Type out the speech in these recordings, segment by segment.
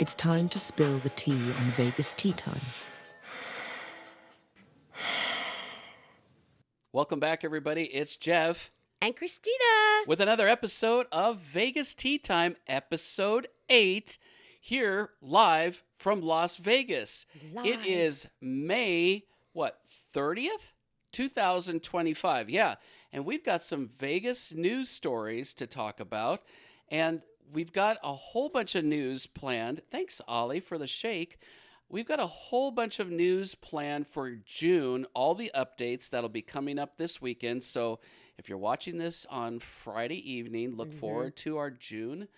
It's time to spill the tea on Vegas tea time. Welcome back, everybody. It's Jeff And Christina. with another episode of Vegas Tea Time, episode 8, here live from Las Vegas. It is May, 30th? 2025. Yeah, and we've got some Vegas news stories to talk about, and we've got a whole bunch of news planned. Thanks, Ollie, for the shake. We've got a whole bunch of news planned for June, all the updates that'll be coming up this weekend. So if you're watching this on Friday evening, look forward to our June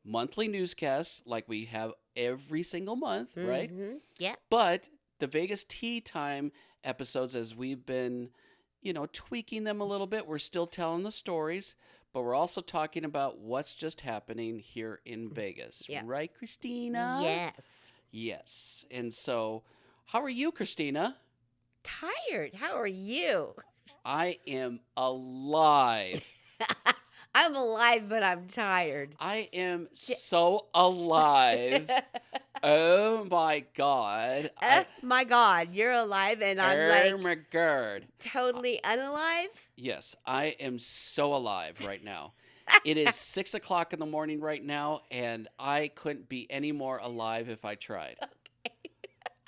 monthly newscasts like we have every single month, right? Yeah. But the Vegas Tea Time episodes, as we've been, tweaking them a little bit, we're still telling the stories, but we're also talking about what's just happening here in Vegas. Yeah. Right, Christina? Yes. Yes. And so, how are you, Christina? Tired. How are you? I am alive. I'm alive, but I'm tired. I am so alive. Oh my God. My God, you're alive, and I'm Oh my God. totally unalive. Yes, I am so alive right now. It is 6 o'clock in the morning right now, and I couldn't be any more alive if I tried. Okay.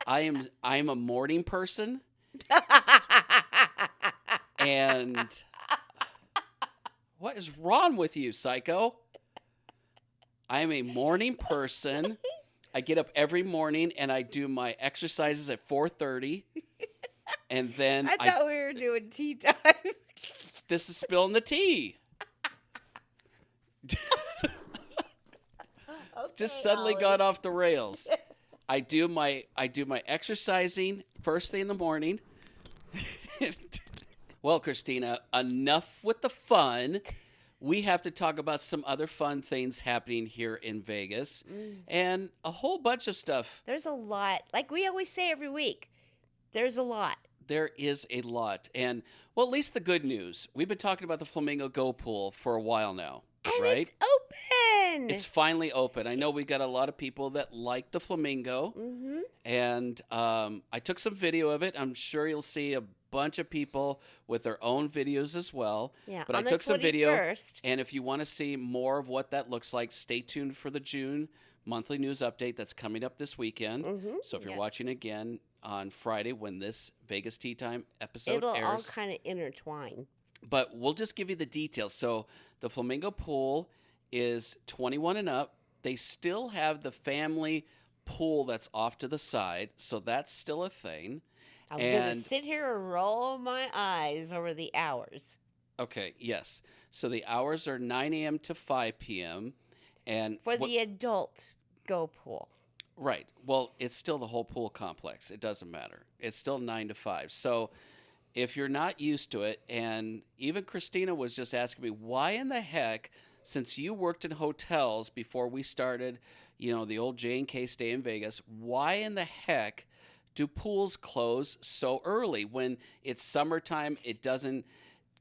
I'm a morning person, and what is wrong with you, psycho? I am a morning person. I get up every morning and I do my exercises at 4:30, and then I thought we were doing tea time. This is spilling the tea. Just suddenly got off the rails. I do my exercising first thing in the morning. Well, Christina, enough with the fun. We have to talk about some other fun things happening here in Vegas and a whole bunch of stuff. There's a lot. Like we always say every week, there's a lot. There is a lot. And, well, at least the good news. We've been talking about the Flamingo Go Pool for a while now, And right? it's open. It's finally open. I know we got a lot of people that like the Flamingo. And I took some video of it. I'm sure you'll see a bunch of people with their own videos as well. Yeah, but I on the took some video. 21st. And if you want to see more of what that looks like, stay tuned for the June monthly news update that's coming up this weekend. So if you're watching again on Friday when this Vegas Tea Time episode It'll airs. all kind of intertwine. But we'll just give you the details. So the Flamingo pool is 21 and up. They still have the family pool that's off to the side. So that's still a thing. I'm going to sit here and roll my eyes over the hours. Okay, yes. So the hours are 9 a.m. to 5 p.m. And For the adult go pool. Right. Well, it's still the whole pool complex. It doesn't matter. It's still 9 to 5. So if you're not used to it, and even Christina was just asking me, why in the heck, since you worked in hotels before we started, the old J&K StayinVegas, why in the heck do pools close so early? When it's summertime, it doesn't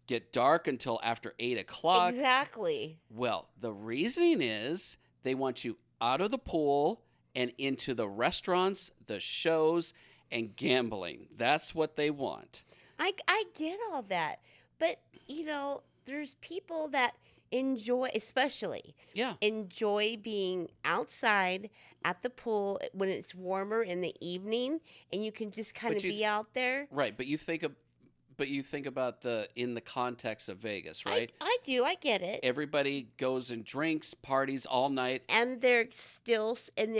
get dark until after 8 o'clock. Exactly. Well, the reasoning is they want you out of the pool and into the restaurants, the shows, and gambling. That's what they want. I get all that. But, there's people that enjoy, especially, enjoy being outside at the pool when it's warmer in the evening and you can just kind of be out there. Right, but you think about in the context of Vegas, right? I do. I get it. Everybody goes and drinks, parties all night. And they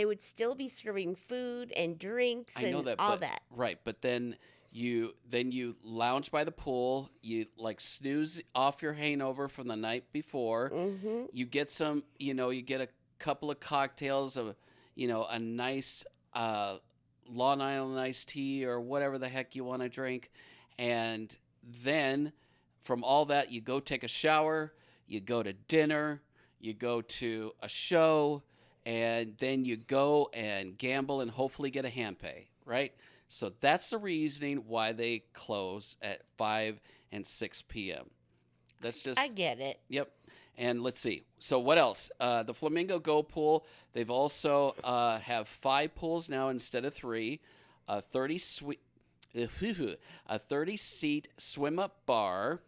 would still be serving food and drinks all that. Right, but then you lounge by the pool, you snooze off your hangover from the night before. You get some, you get a couple of cocktails of, a nice Long Island iced tea or whatever the heck you want to drink. And then from all that, you go take a shower, you go to dinner, you go to a show, and then you go and gamble and hopefully get a hand pay, right? So that's the reasoning why they close at 5 and 6 p.m. That's just... I get it. Yep. And let's see. So what else? The Flamingo Go Pool. They've also have 5 pools now instead of 3. A 30-seat swim-up bar.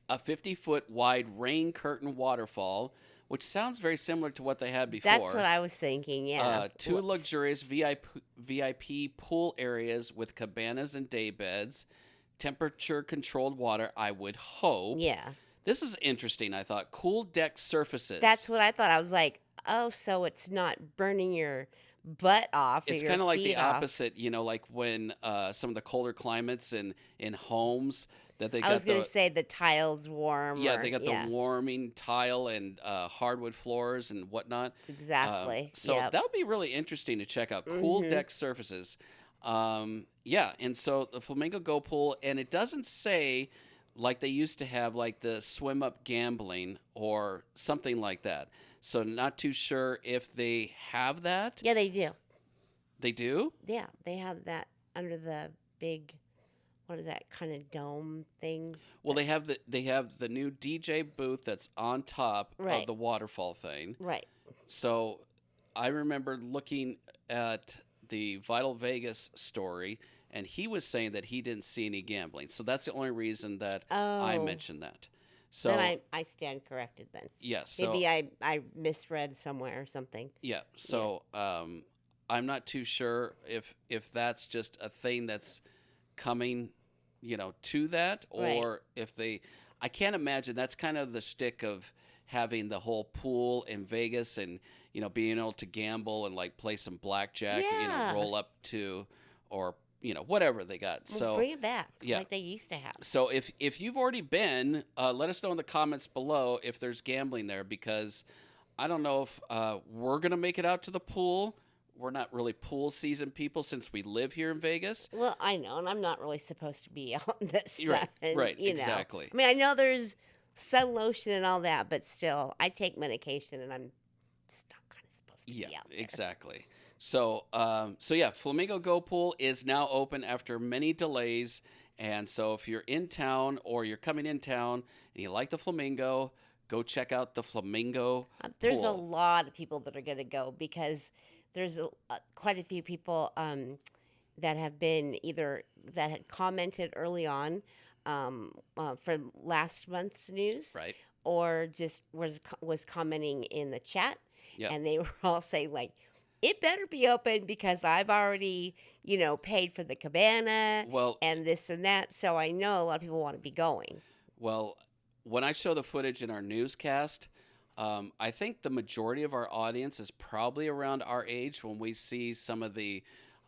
A 50-foot wide rain curtain waterfall, which sounds very similar to what they had before. That's what I was thinking, yeah. 2 luxurious VIP pool areas with cabanas and day beds. Temperature-controlled water, I would hope. Yeah. This is interesting, I thought. Cool deck surfaces. That's what I thought. I was like, oh, so it's not burning your butt off. It's kind of like the opposite, like when some of the colder climates in homes that they got. I was going to say the tiles warm. Yeah, they got the warming tile and hardwood floors and whatnot. Exactly. So that would be really interesting to check out. Cool deck surfaces. Yeah, and so the Flamingo Go Pool, and it doesn't say like they used to have like the swim up gambling or something like that. So not too sure if they have that. Yeah, they do. They do? Yeah, they have that under the big, what is that kind of dome thing? Well, they have the new DJ booth that's on top of the waterfall thing. Right. So I remember looking at the Vital Vegas story, and he was saying that he didn't see any gambling. So that's the only reason that I mentioned that. So then I stand corrected then. Yes. Maybe I misread somewhere or something. Yeah. So I'm not too sure if that's just a thing that's coming, to that, or if they. I can't imagine that's kind of the shtick of having the whole pool in Vegas and being able to gamble and like play some blackjack, roll up to, or whatever they got. So bring it back, like they used to have. So if you've already been, let us know in the comments below if there's gambling there, because I don't know if we're gonna make it out to the pool. We're not really pool season people since we live here in Vegas. Well, I know, and I'm not really supposed to be out in the sun. Right, exactly. I mean, I know there's sun lotion and all that, but still, I take medication, and I'm just not kind of supposed to be out there. Exactly. So, Flamingo Go Pool is now open after many delays. And so if you're in town or you're coming in town and you like the Flamingo, go check out the Flamingo There's pool. a lot of people that are going to go because there's quite a few people that have been that had commented early on from last month's news. Right. Or just was commenting in the chat. Yep. And they were all saying like, it better be open because I've already, paid for the cabana and this and that. So I know a lot of people want to be going. Well, when I show the footage in our newscast, I think the majority of our audience is probably around our age when we see some of the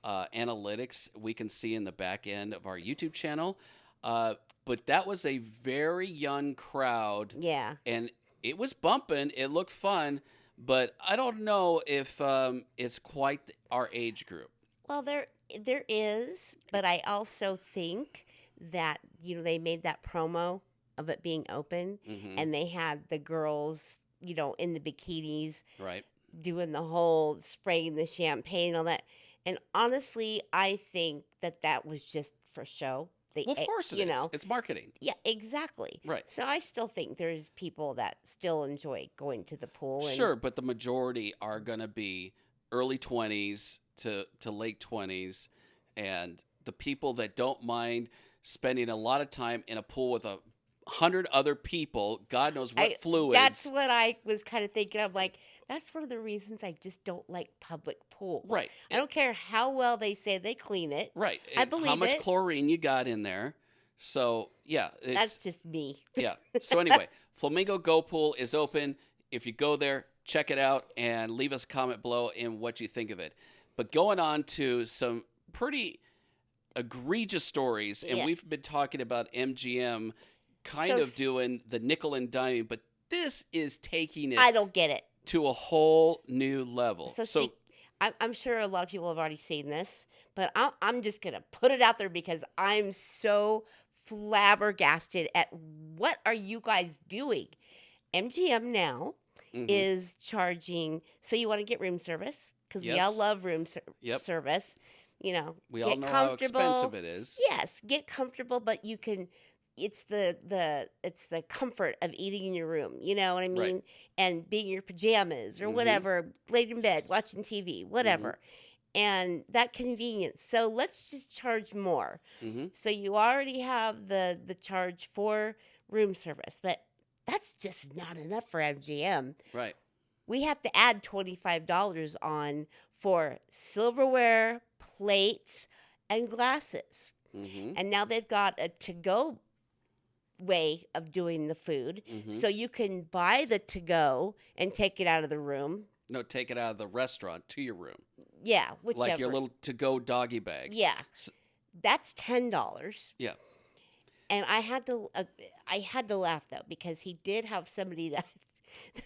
analytics we can see in the back end of our YouTube channel. But that was a very young crowd. Yeah. And it was bumping. It looked fun. But I don't know if it's quite our age group. Well, there is, but I also think that they made that promo of it being open, and they had the girls, in the bikinis, right, doing the whole spraying the champagne and all that. And honestly, I think that was just for show. Well, of course it is. It's marketing. Yeah, exactly. Right. So I still think there's people that still enjoy going to the pool. Sure, but the majority are going to be early 20s to late 20s. And the people that don't mind spending a lot of time in a pool with 100 other people, God knows what fluids. That's what I was kind of thinking. I'm like, that's one of the reasons I just don't like public pools. Right. I don't care how well they say they clean it. Right. I believe how much chlorine you got in there. So, yeah. That's just me. Yeah. So, anyway, Flamingo Go Pool is open. If you go there, check it out and leave us a comment below in what you think of it. But going on to some pretty egregious stories, and we've been talking about MGM kind of doing the nickel and diming, but this is taking it. I don't get it. To a whole new level. So I'm sure a lot of people have already seen this, but I'm just going to put it out there because I'm so flabbergasted at what are you guys doing? MGM now is charging, so you want to get room service because we all love room service. We all know how expensive it is. Yes, get comfortable, but you can it's the comfort of eating in your room, you know what I Right. mean? And being in your pajamas or Mm-hmm. whatever, laid in bed, watching TV, whatever. And that convenience. So let's just charge more. Mm-hmm. So you already have the charge for room service, but that's just not enough for MGM. Right. We have to add $25 on for silverware, plates, and glasses. Mm-hmm. And now they've got a to-go way of doing the food. Mm-hmm. So you can buy the to-go and take it out of the room. No, take it out of the restaurant to your room. Yeah, whichever. Like your little to-go doggy bag. Yeah. That's $10. Yeah. And I had to laugh though, because he did have somebody that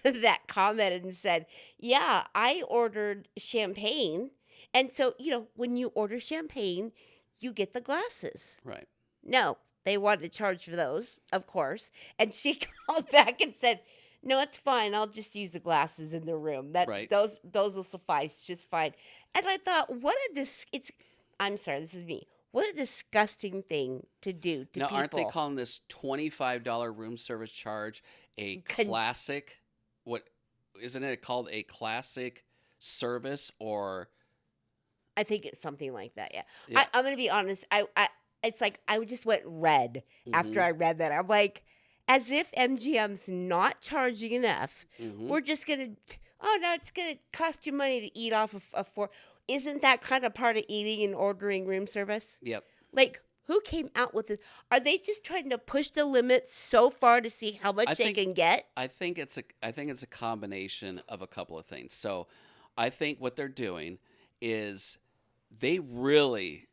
that commented and said, "Yeah, I ordered champagne." And so, when you order champagne, you get the glasses. Right. No, they wanted to charge for those, of course. And she called back and said, "No, it's fine. I'll just use the glasses in the room. Right. Those will suffice just fine." And I thought, I'm sorry, this is me. What a disgusting thing to do to now, people. aren't they calling this $25 room service charge a classic? What isn't it called a classic service or? I think it's something like that. Yeah. Yeah. I'm gonna be honest. It's like I just went red after I read that. I'm like, as if MGM's not charging enough. We're just gonna. Oh no, it's gonna cost you money to eat off of four. Isn't that kind of part of eating and ordering room service? Yep. Like, who came out with this? Are they just trying to push the limits so far to see how much they can get? I think it's a combination of a couple of things. So, I think what they're doing is they really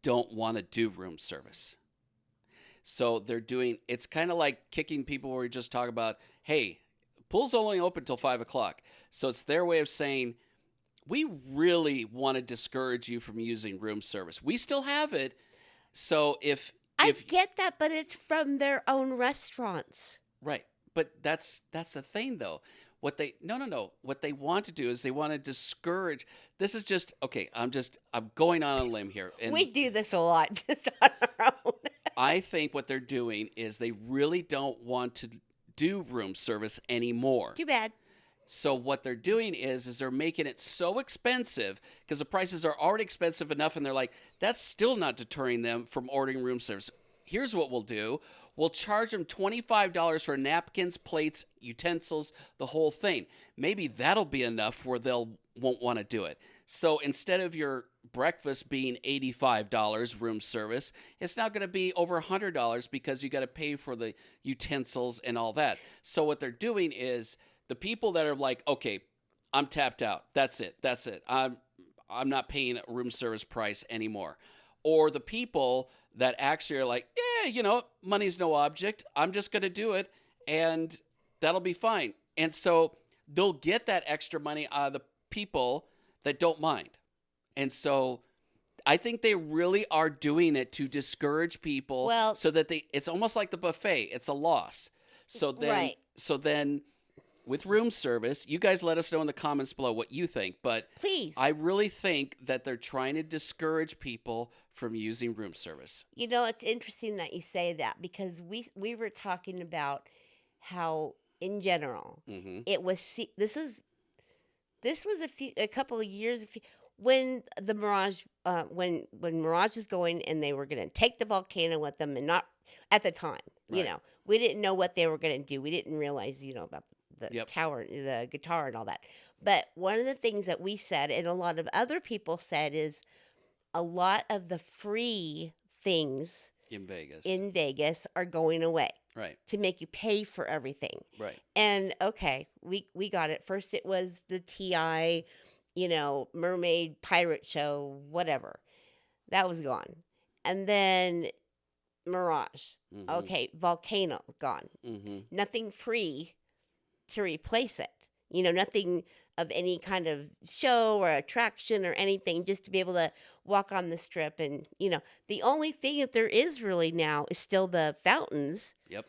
don't want to do room service. So they're doing. It's kind of like kicking people where we just talk about, hey, pool's only open till 5:00. So it's their way of saying, we really want to discourage you from using room service. We still have it. So if I get that, but it's from their own restaurants. Right. But that's the thing though. What they What they want to do is they want to discourage. This is just okay, I'm going on a limb here. And we do this a lot just on our own. I think what they're doing is they really don't want to do room service anymore. Too bad. So what they're doing is they're making it so expensive because the prices are already expensive enough, and they're like, that's still not deterring them from ordering room service. Here's what we'll do. We'll charge them $25 for napkins, plates, utensils, the whole thing. Maybe that'll be enough where won't want to do it. So instead of your breakfast being $85 room service, it's now going to be over $100 because you got to pay for the utensils and all that. So what they're doing is the people that are like, okay, I'm tapped out. That's it. I'm not paying a room service price anymore. Or the people that actually are like, yeah, money's no object. I'm just going to do it, and that'll be fine. And so they'll get that extra money out of the people that don't mind. And so I think they really are doing it to discourage people so that it's almost like the buffet. It's a loss. So then with room service, you guys let us know in the comments below what you think. But please, I really think that they're trying to discourage people from using room service. It's interesting that you say that because we were talking about how in general it was. This was a couple of years when the Mirage when Mirage was going and they were going to take the volcano with them, and not at the time. Right. We didn't know what they were going to do. We didn't realize about the tower, the guitar, and all that. But one of the things that we said, and a lot of other people said, is a lot of the free things in Vegas are going away. Right. To make you pay for everything. Right. And okay, we got it. First it was the TI, mermaid pirate show, whatever. That was gone. And then Mirage. Okay, volcano gone. Nothing free to replace it. Nothing of any kind of show or attraction or anything, just to be able to walk on the strip. And, the only thing that there is really now is still the fountains. Yep.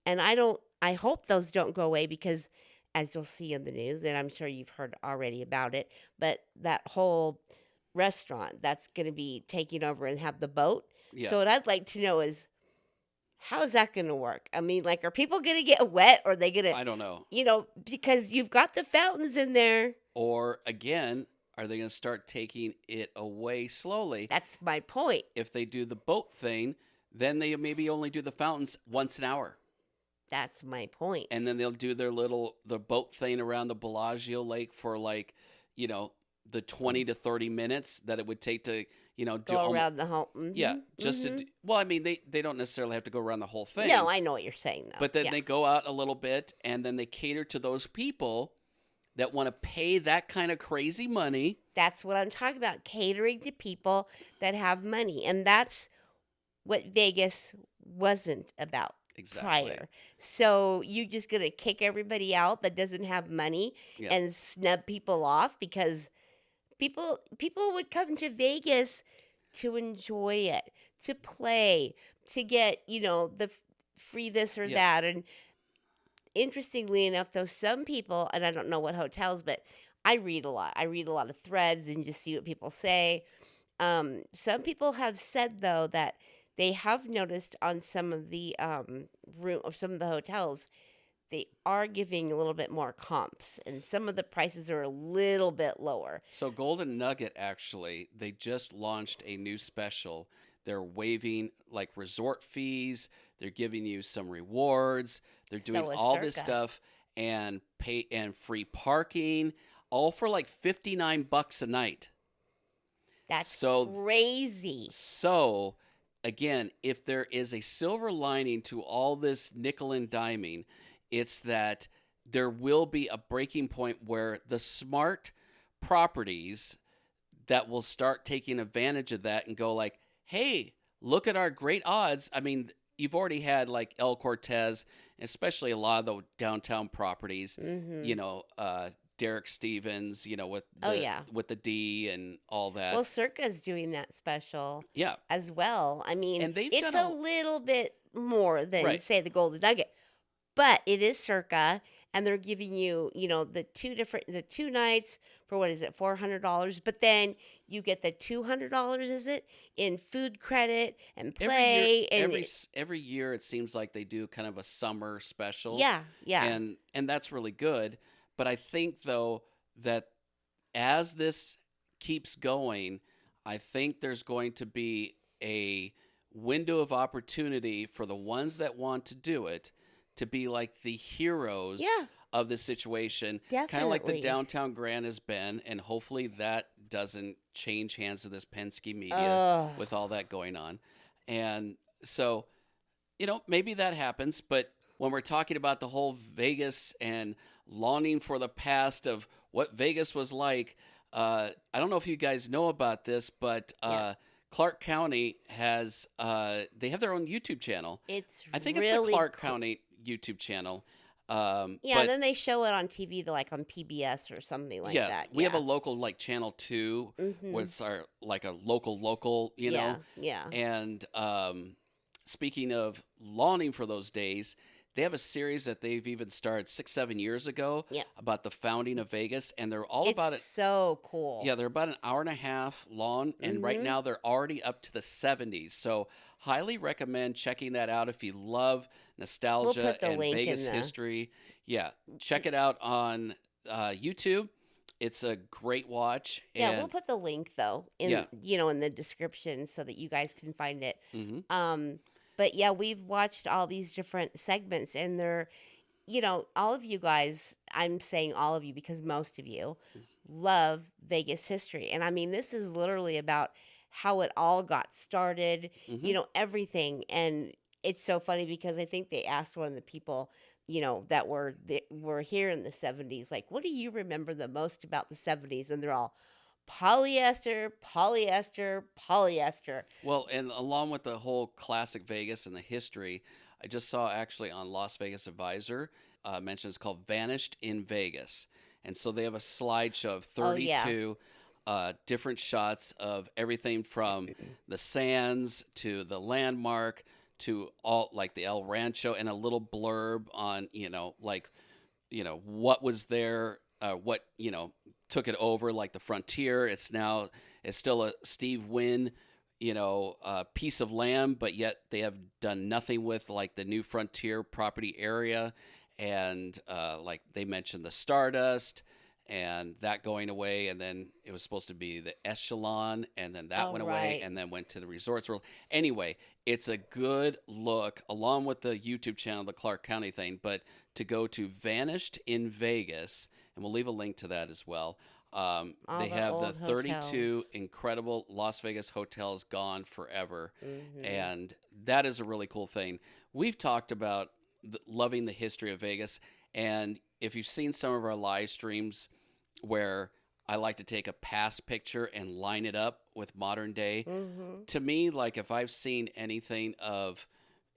And I hope those don't go away because, as you'll see in the news, and I'm sure you've heard already about it, but that whole restaurant that's going to be taking over and have the boat. Yeah. So what I'd like to know is, How is that going to work? I mean, like, are people going to get wet, or are they going to, I don't know. because you've got the fountains in there. Or again, are they going to start taking it away slowly? That's my point. If they do the boat thing, then they maybe only do the fountains once an hour. That's my point. And then they'll do the boat thing around the Bellagio Lake for like, the 20 to 30 minutes that it would take to, go around the whole. Yeah, just to well, I mean, they don't necessarily have to go around the whole thing. No, I know what you're saying, though. But then they go out a little bit, and then they cater to those people that want to pay that kind of crazy money. That's what I'm talking about, catering to people that have money. And that's what Vegas wasn't about prior. So you just going to kick everybody out that doesn't have money and snub people off because people would come to Vegas to enjoy it, to play, to get, the free this or that. And interestingly enough, though, some people, and I don't know what hotels, but I read a lot. I read a lot of threads and just see what people say. Some people have said, though, that they have noticed on some of the some of the hotels, they are giving a little bit more comps, and some of the prices are a little bit lower. So Golden Nugget, actually, they just launched a new special. They're waiving like resort fees. They're giving you some rewards. They're doing all this stuff and free parking, all for like $59 a night. That's crazy. So again, if there is a silver lining to all this nickel and diming, it's that there will be a breaking point where the smart properties that will start taking advantage of that and go like, hey, look at our great odds. I mean, you've already had like El Cortez, especially a lot of the downtown properties, Derek Stevens, with the D and all that. Well, Circa's doing that special as well. I mean, and it's a little bit more than, say, the Golden Nugget. But it is Circa, and they're giving you, the two nights for, what is it, $400? But then you get the $200, is it, in food credit and play. Every year it seems like they do kind of a summer special. Yeah. And that's really good. But I think, though, that as this keeps going, I think there's going to be a window of opportunity for the ones that want to do it to be like the heroes of this situation. Kind of like the Downtown Grand has been, and hopefully that doesn't change hands of this Penske media with all that going on. And so, maybe that happens, but when we're talking about the whole Vegas and longing for the past of what Vegas was like, I don't know if you guys know about this, but Clark County has they have their own YouTube channel. I think it's the Clark County YouTube channel. And then they show it on TV, like on PBS or something like that. We have a local like Channel 2, where it's our like a local, Yeah. And speaking of longing for those days, they have a series that they've even started 6-7 years ago about the founding of Vegas, and they're all about it. It's so cool. Yeah, they're about an hour and a half long, and right now they're already up to the 70s. So highly recommend checking that out if you love nostalgia and Vegas history. Yeah, check it out on YouTube. It's a great watch. Yeah, we'll put the link though in in the description so that you guys can find it. But yeah, we've watched all these different segments, and they're, all of you guys, I'm saying all of you because most of you love Vegas history. And I mean, this is literally about how it all got started, everything. And it's so funny because I think they asked one of the people, that were here in the 70s, like, what do you remember the most about the 70s? And they're all, polyester. Well, and along with the whole classic Vegas and the history, I just saw actually on Las Vegas Advisor mentioned it's called Vanished in Vegas. And so they have a slideshow of 32 different shots of everything from the Sands to the Landmark to all like the El Rancho, and a little blurb on, what was there, what, took it over, like the Frontier. It's still a Steve Wynn, piece of land, but yet they have done nothing with like the New Frontier property area. And like they mentioned the Stardust and that going away. And then it was supposed to be the Echelon, and then that went away, right. and then went to the Resorts World. Anyway, it's a good look along with the YouTube channel, the Clark County thing, but to go to Vanished in Vegas, and we'll leave a link to that as well. They the have the old 32 hotels. incredible Las Vegas hotels gone forever. Mhm. And that is a really cool thing. We've talked about loving the history of Vegas. And if you've seen some of our live streams where I like to take a past picture and line it up with modern day, Mhm. to me, like if I've seen anything of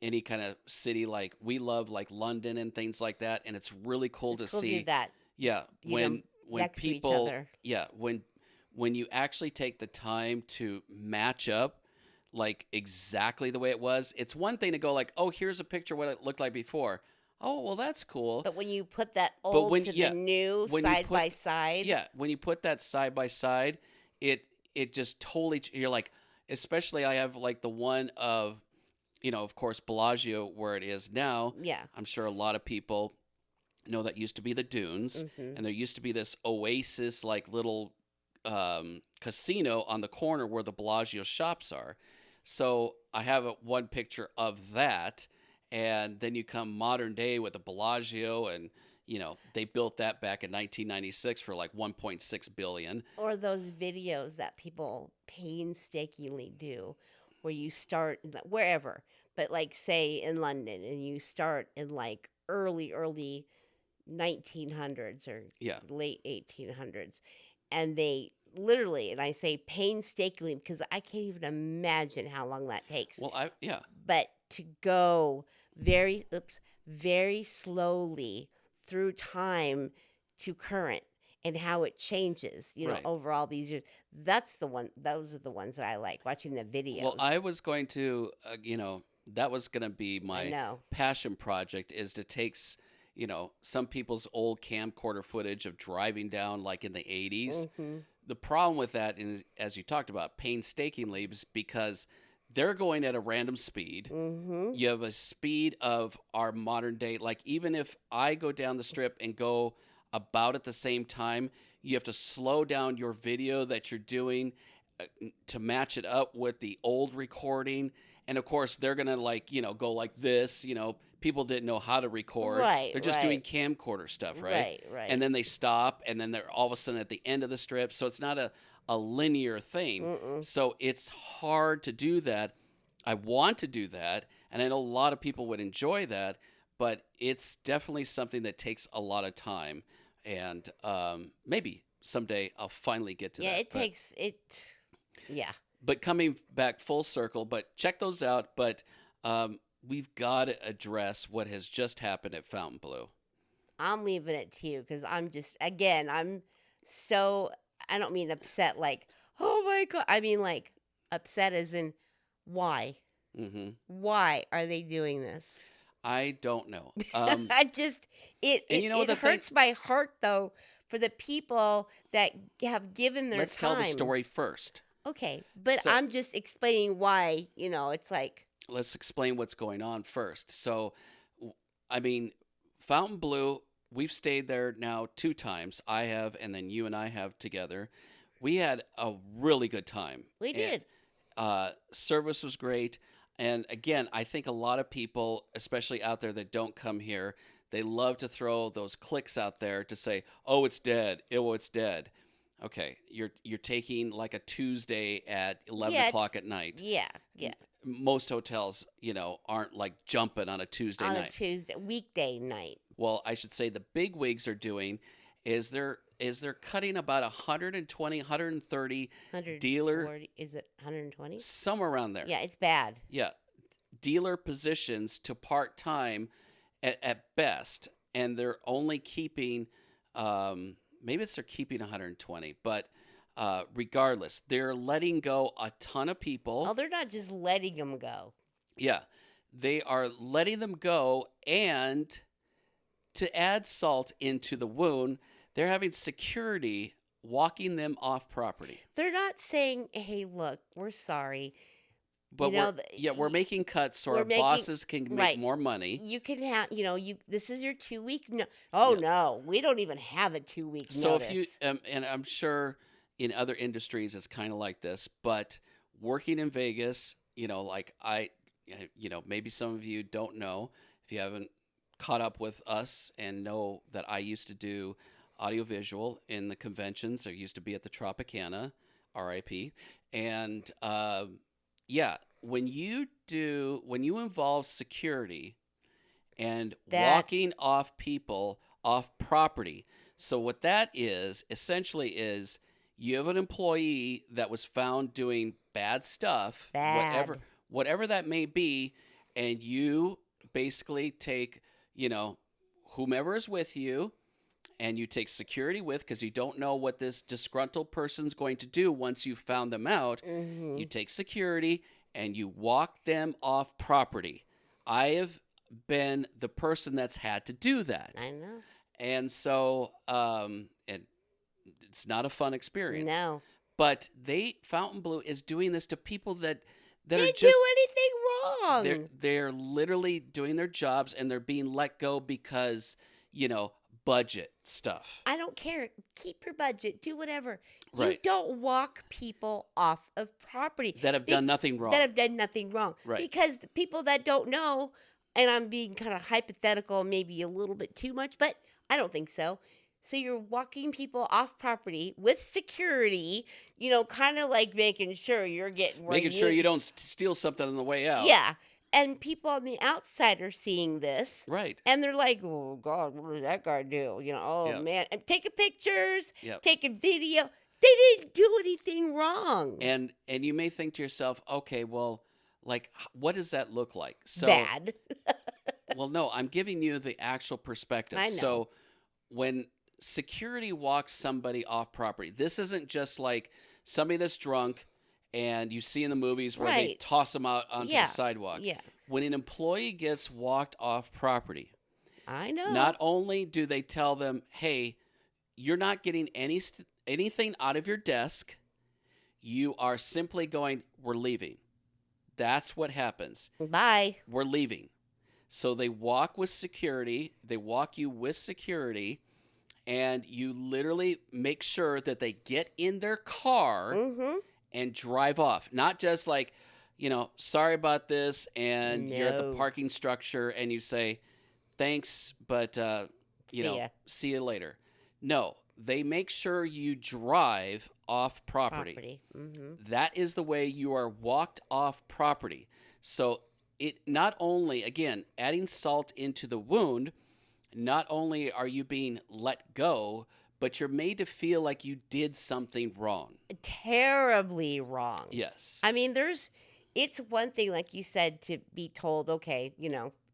any kind of city, like we love like London and things like that, and it's really cool to Cool to do see. that. Yeah, You know, when next to each people, other. yeah, when you actually take the time to match up like exactly the way it was, it's one thing to go like, oh, here's a picture of what it looked like before. Oh, well, that's cool. But when you put that But old when to yeah, the new when you side put by side, yeah, when you put that side by side, it just totally you're like, especially I have like the one of of course Bellagio where it is now. yeah. I'm sure a lot of people know that used to be the Dunes, Mhm. and there used to be this oasis like little casino on the corner where the Bellagio shops are. So I have one picture of that, and then you come modern day with the Bellagio, and they built that back in 1996 for like 1.6 billion. Or those videos that people painstakingly do where you start wherever, but like say in London and you start in like early 1900s or Yeah. late 1800s, and they literally, and I say painstakingly because I can't even imagine how long that takes, Well, yeah. but to go very slowly through time to current and how it changes, Right. over all these years. Those are the ones that I like watching the videos. Well, I was going to, that was going to be I my know. passion project, is to take, some people's old camcorder footage of driving down like in the 80s. Hmm. The problem with that, is, as you talked about, painstakingly, is because they're going at a random speed. Hmm. You have a speed of our modern day. Like, even if I go down the strip and go about at the same time, you have to slow down your video that you're doing to match it up with the old recording. And of course, they're going to go like this. People didn't know how to record. Right, They're just right. doing camcorder stuff, right? Right. And then they stop, and then they're all of a sudden at the end of the strip. So it's not a linear thing. Mm-mm. So it's hard to do that. I want to do that, and I know a lot of people would enjoy that, but it's definitely something that takes a lot of time. And maybe someday I'll finally get to that. Yeah, it takes it. Yeah. But coming back full circle, but check those out. But we've got to address what has just happened at Fontainebleau. I'm leaving it to you because I'm so, I don't mean upset like, oh my God. I mean like upset as in why? Mm-hmm. Why are they doing this? I don't know. It hurts my heart though for the people that have given their Let's time. tell the story first. Okay, but So- I'm just explaining why, it's like, Let's explain what's going on first. So, I mean, Fontainebleau, we've stayed there now 2 times. I have, and then you and I have together. We had a really good time. we did. Service was great. And again, I think a lot of people, especially out there that don't come here, they love to throw those clicks out there to say, "Oh, it's dead. Oh, it's dead." Okay, you're taking like a Tuesday at 11 o'clock at night. Yeah. Most hotels, aren't like jumping on a Tuesday On night. a Tuesday, weekday night. Well, I should say the big wigs are doing is they're cutting about 120, 130 dealer, 140, is it 120? somewhere around there. Yeah, it's bad. Yeah, dealer positions to part time at best, and they're only keeping maybe they're keeping 120, but regardless, they're letting go a ton of people. Oh, they're not just letting them go. Yeah, they are letting them go, and to add salt into the wound, they're having security walking them off property. They're not saying, hey, look, we're sorry. But we're making cuts so our bosses can make more money. You can have, this is your 2 week. No, we don't even have a 2 week notice. So if you, and I'm sure in other industries it's kind of like this, but working in Vegas, like maybe some of you don't know if you haven't caught up with us and know that I used to do audiovisual in the conventions. I used to be at the Tropicana, RIP, and when you involve security and walking off people off property. So what that is essentially is you have an employee that was found doing bad stuff, whatever that may be, and you basically take, whomever is with you, and you take security with, because you don't know what this disgruntled person's going to do once you've found them out. Mm-hmm. You take security and you walk them off property. I have been the person that's had to do that. I know. And so it's not a fun experience. No. But Fontainebleau is doing this to people that are just... do anything wrong. They're literally doing their jobs, and they're being let go because, budget stuff. I don't care. Keep your budget. Do whatever. Right. You don't walk people off of property. That have done nothing wrong. Right. Because the people that don't know, and I'm being kind of hypothetical, maybe a little bit too much, but I don't think so. So you're walking people off property with security, kind of like making sure you're getting where sure you don't steal something on the way out. Yeah. And people on the outside are seeing this. Right. And they're like, oh, God, what did that guy do? Man. And taking pictures, taking video. They didn't do anything wrong. And you may think to yourself, okay, well, like, what does that look like? So bad. Well, no, I'm giving you the actual perspective. I know. So when security walks somebody off property, this isn't just like somebody that's drunk and you see in the movies where they toss them out onto the sidewalk. Yeah. When an employee gets walked off property, I know. Not only do they tell them, hey, you're not getting anything out of your desk, you are simply going, we're leaving. That's what happens. Bye. We're leaving. So they walk with security. They walk you with security. And you literally make sure that they get in their car and drive off. Not just like, sorry about this, and you're at the parking structure and you say, thanks, but, see you later. No, they make sure you drive off property. Mm-hmm. That is the way you are walked off property. So it not only, again, adding salt into the wound, not only are you being let go, but you're made to feel like you did something wrong. Terribly wrong. Yes. I mean, it's one thing, like you said, to be told, okay,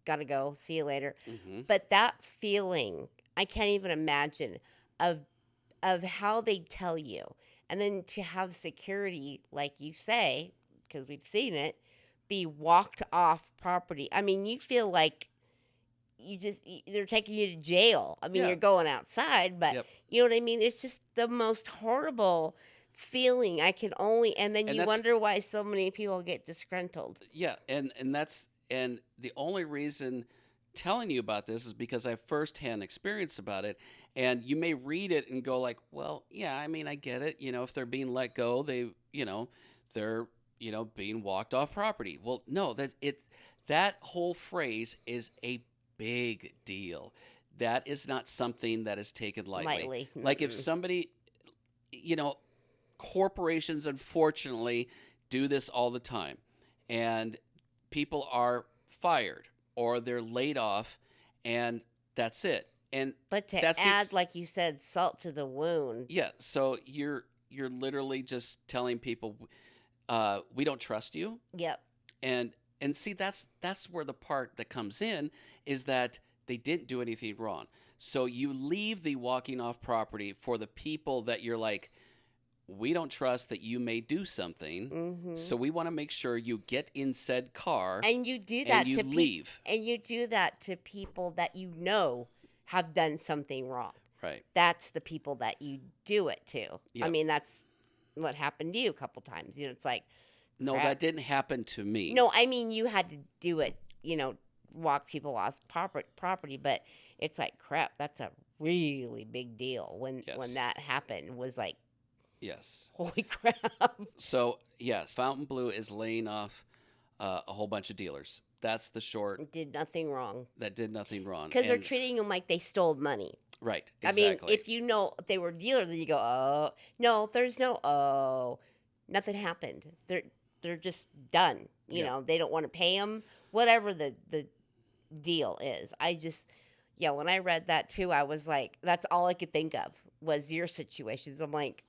gotta go, see you later. Mm-hmm. But that feeling, I can't even imagine of how they tell you. And then to have security, like you say, because we've seen it, be walked off property. I mean, you feel like they're taking you to jail. I mean, you're going outside, but you know what I mean? It's just the most horrible feeling. And then you wonder why so many people get disgruntled. Yeah. And the only reason telling you about this is because I have firsthand experience about it. And you may read it and go like, well, yeah, I mean, I get it. If they're being let go, they're being walked off property. Well, no, that whole phrase is a big deal. That is not something that is taken lightly. Like if somebody, corporations unfortunately do this all the time, and people are fired or they're laid off, and that's it. But to add, like you said, salt to the wound. Yeah. So you're literally just telling people, we don't trust you. Yep. And see, that's where the part that comes in is that they didn't do anything wrong. So you leave the walking off property for the people that you're like, we don't trust that you may do something. Mm-hmm. So we want to make sure you get in said car. And you do that and you leave. And you do that to people that have done something wrong. Right. That's the people that you do it to. Yep. I mean, that's what happened to you a couple times. It's like, No, crap. that didn't happen to me. No, I mean, you had to do it, walk people off property, but it's like, crap, that's a really big deal when Yes. that happened. Was like, Yes. holy crap. So, yes, Fontainebleau is laying off a whole bunch of dealers. That's the short. Did nothing wrong. That did nothing wrong. Because they're treating them like they stole money. Right, exactly. I mean, exactly. if you know they were dealers, then you go, oh, no, there's no, oh, nothing happened. They're just done. You know, they don't want to pay them, whatever the deal is. When I read that too, I was like, that's all I could think of was your situations. I'm like,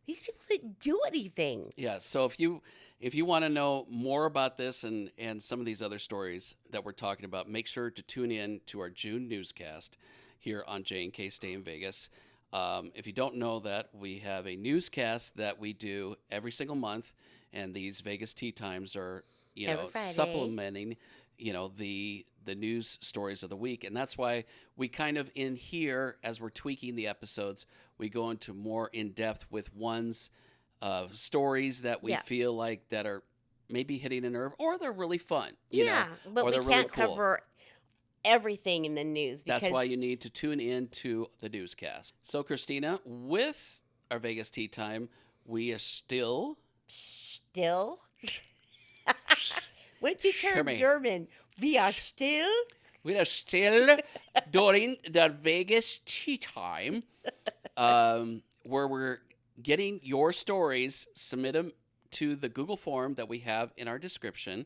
these people didn't do anything. Yeah, so if you want to know more about this and some of these other stories that we're talking about, make sure to tune in to our June newscast here on J&K Stay in Vegas. If you don't know that, we have a newscast that we do every single month, and these Vegas Tea Times are, supplementing, the news stories of the week. And that's why we kind of in here, as we're tweaking the episodes, we go into more in depth with one's stories that we feel like that are maybe hitting a nerve, or they're really fun. But or we they're can't really cool. cover everything in the news. That's why you need to tune in to the newscast. So, Christina, with our Vegas Tea Time, we are still... When you turn German, we are still during the Vegas Tea Time, where we're getting your stories, submit them to the Google form that we have in our description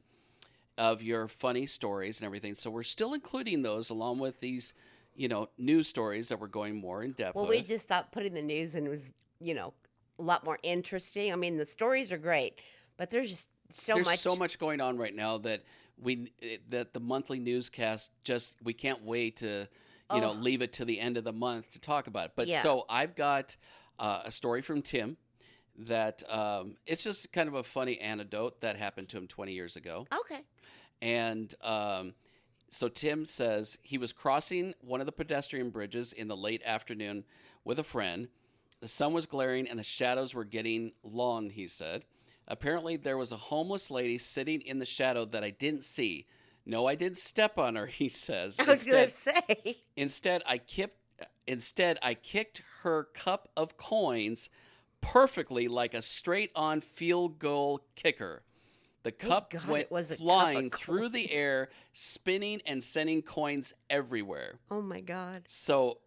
of your funny stories and everything. So we're still including those along with these, news stories that we're going more in depth with. We just thought putting the news in was, a lot more interesting. I mean, the stories are great, but there's just there's so much going on right now that the monthly newscast we can't wait to leave it to the end of the month to talk about it. But so I've got a story from Tim that it's just kind of a funny anecdote that happened to him 20 years ago. Okay. And so Tim says he was crossing one of the pedestrian bridges in the late afternoon with a friend. The sun was glaring and the shadows were getting long, he said. Apparently, there was a homeless lady sitting in the shadow that I didn't see. No, I didn't step on her, he says. I was going to say. Instead, I kicked her cup of coins perfectly like a straight-on field goal kicker. The cup went flying through the air, spinning and sending coins everywhere. Oh, my God. So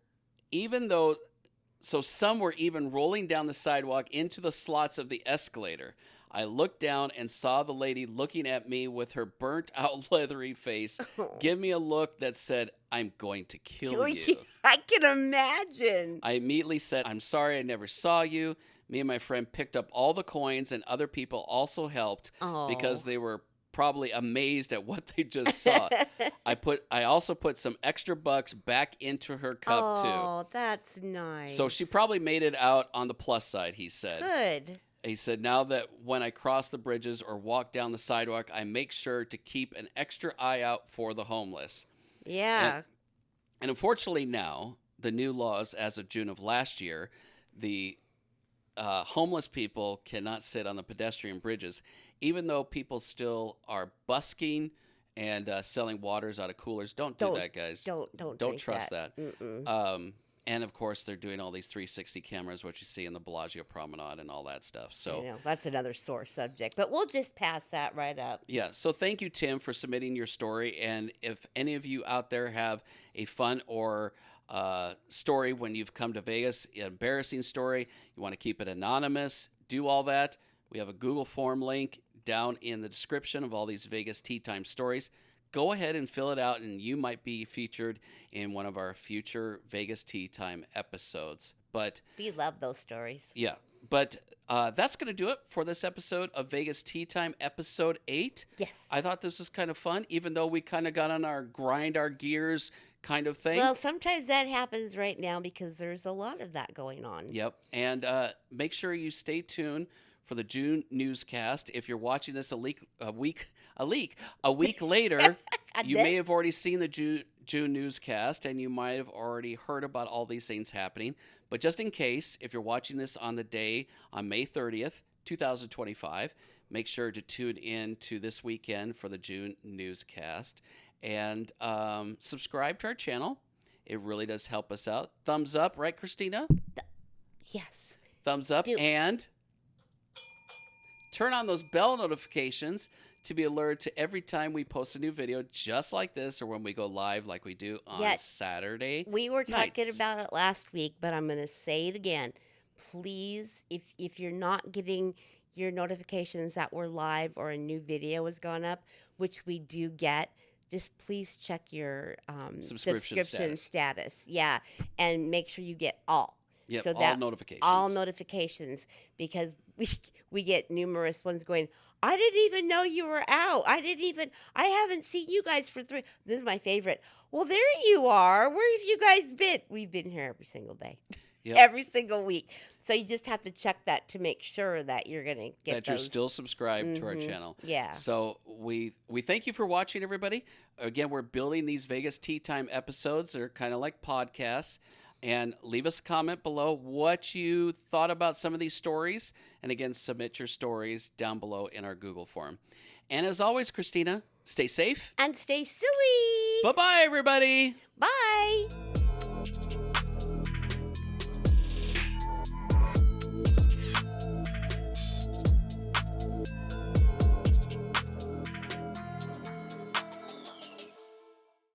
some were even rolling down the sidewalk into the slots of the escalator. I looked down and saw the lady looking at me with her burnt-out leathery face, give me a look that said, "I'm going to kill you." I can imagine. I immediately said, "I'm sorry, I never saw you." Me and my friend picked up all the coins, and other people also helped because they were probably amazed at what they just saw. I also put some extra bucks back into her cup, too. Oh, that's nice. So she probably made it out on the plus side, he said. Good. He said, now that when I cross the bridges or walk down the sidewalk, I make sure to keep an extra eye out for the homeless. Yeah. And unfortunately now, the new laws as of June of last year, the homeless people cannot sit on the pedestrian bridges, even though people still are busking and selling waters out of coolers. Don't do that, guys. Don't trust that. And of course, they're doing all these 360 cameras, what you see in the Bellagio Promenade and all that stuff. So that's another sore subject, but we'll just pass that right up. Yeah. So thank you, Tim, for submitting your story. And if any of you out there have a fun or story when you've come to Vegas, an embarrassing story, you want to keep it anonymous, do all that. We have a Google form link down in the description of all these Vegas Tea Time stories. Go ahead and fill it out, and you might be featured in one of our future Vegas Tea Time episodes. But we love those stories. Yeah. But that's going to do it for this episode of Vegas Tea Time, episode 8. Yes. I thought this was kind of fun, even though we kind of got on our grind our gears kind of thing. Well, sometimes that happens right now because there's a lot of that going on. Yep. And make sure you stay tuned for the June newscast. If you're watching this a week later, you may have already seen the June newscast, and you might have already heard about all these things happening. But just in case, if you're watching this on the day on May 30th, 2025. Make sure to tune in to this weekend for the June newscast. And subscribe to our channel. It really does help us out. Thumbs up, right, Christina? Yes. Thumbs up. And turn on those bell notifications to be alerted to every time we post a new video just like this, or when we go live like we do on Saturday. We were talking about it last week, but I'm going to say it again. Please, if you're not getting your notifications that we're live or a new video has gone up, which we do get, just please check your subscription status. Yeah, and make sure you get all. Yep, so all notifications. All notifications, because we get numerous ones going, I didn't even know you were out. I haven't seen you guys for 3. This is my favorite. Well, there you are. Where have you guys been? We've been here every single day. Yep. Every single week. So you just have to check that to make sure that you're going to get you're still subscribed to our channel. Yeah. So we thank you for watching, everybody. Again, we're building these Vegas Tea Time episodes. They're kind of like podcasts. And leave us a comment below what you thought about some of these stories. And again, submit your stories down below in our Google form. And as always, Christina, stay safe. And stay silly. Bye-bye, everybody. Bye.